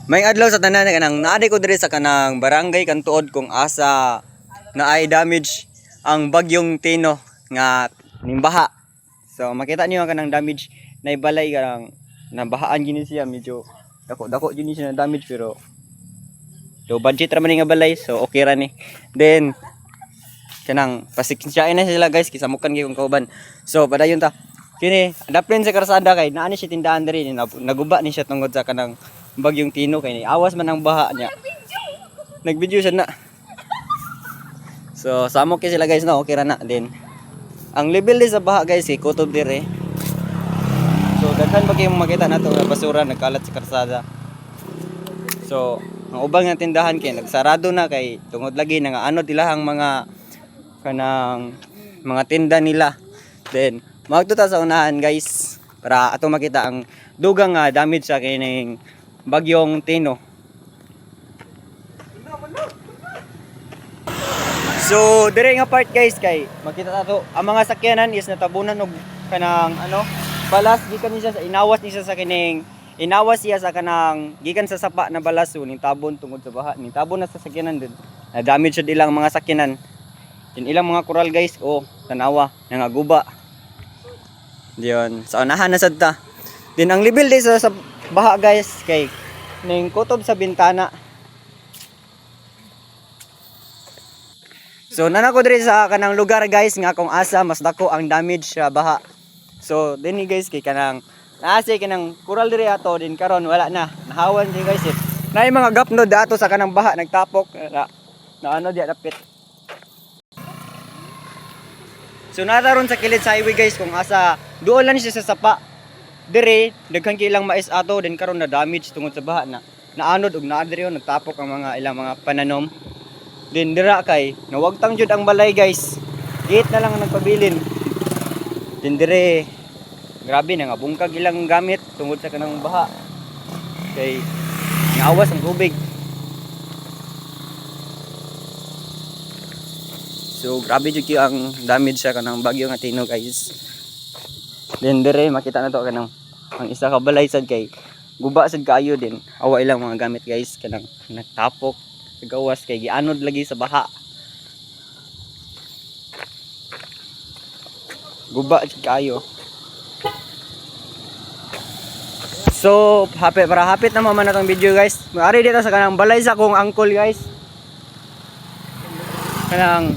May adlaw sa tanan kanang naadi ko diri sa kanang barangay Kantuod kung asa na ay damage ang bagyong Tino nga nimbaha. So makita niyo ang kanang damage na ibalay kanang nabahaan gini siya medyo dako gini siya na damage pero do budget ra man ni nga balay so okay ra ni. Then kanang pasikinsyain na sila guys kisamukan gyud kong kauban. So padayon ta. Kini adapin sa karsada kay naani si tindahan diri naguba ni siya tungod sa kanang bagyong Tino kay ni awas man ang baha niya. Nag-video siya na. So samok kay sila guys na okay ra na din. Ang level din sa baha guys kay kutob dire. So daghan ba kayong makita nato na basura nagkalat sa karsada. So ang ubang nga tindahan kay nagsarado na kay tungod lagi nga ano dilahang mga kanang mga tinda nila. Then magtuta sa unahan guys para ato makita ang dugang nga damage sa kining bagyong Tino. So dire nga part guys kay makita nato ang mga sakyanan is natabunan og kanang ano balas gikan niya sa inawas niya sa kining inawas siya sa kanang gikan sa sapa na balaso ning tabon tungod sa baha ning tabon na sa sakyanan din na damage sa ilang mga sakyanan din ilang mga koral guys tanawa nangaguba diyon sa unahan na sad ta din ang level din sa baha guys kay ning kutob sa bintana. So nanako diri sa kanang lugar guys nga kung asa mas dako ang damage sa baha. So dinhi guys kay kanang naasi kanang kural diri ato din karon wala na nahawan di guys it. Naay mga gapnod ato sa kanang baha nagtapok na ano di dapit. So nataron sa kilid sa highway guys kung asa duol lang siya sa sapa. Dire daghan kay ilang mais ato din karon na damage tungod sa baha na naanod ug naa diri nagtapok ang mga ilang mga pananom. Din dira kay nawagtang jud ang balay guys. Gate na lang nagpabilin. Din dire grabe na nga bungkag ilang gamit tungod sa kanang baha. Kay ngawas ang tubig. So grabe jud kay ang damage sa kanang bagyo nga Tino guys. Din dire makita na to kanang ang isa ka balay sad kay guba sad kaayo din. Awa ilang mga gamit guys kanang nagtapok gawas kay gianod lagi sa baha. Guba kayo. So, hapit naman man natong video guys. Ari dito sa kanang balay sa akong uncle guys. Kanang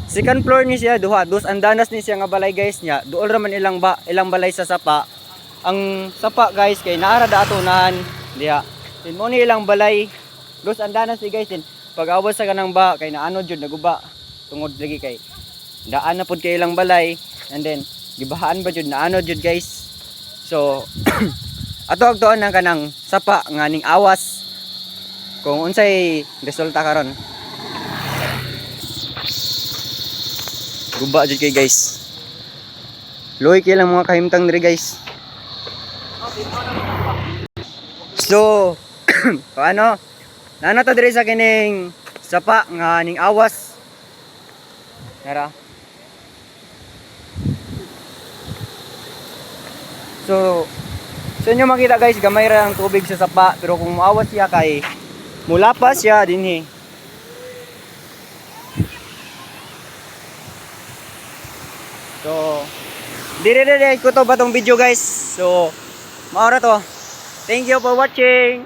second floor ni siya duha, dos andanas ni siya nga balay guys niya. Duol ra man ilang balay sa sapa. Ang sapa guys kay naara daatonan diha. Din mo ni ilang balay dos andanas ni guys din pag-awas sa kanang ba kay naano jud naguba tungod lagi kay daan na pud kay ilang balay and then gibahaan ba jud naano jud guys. So ato agtuon nang kanang sapa nga ning awas kung unsay resulta karon. Guba jud kay guys. Luoy kay lang mga kahimtang diri guys. So paano nanata diri sa kining sapa nga ning awas. Nara. So inyo makita guys gamay ra ang tubig sa sapa pero kung maawas siya kay mulapas siya dinhi. So dire ko to ba tong video guys. So mao ra to. Thank you for watching.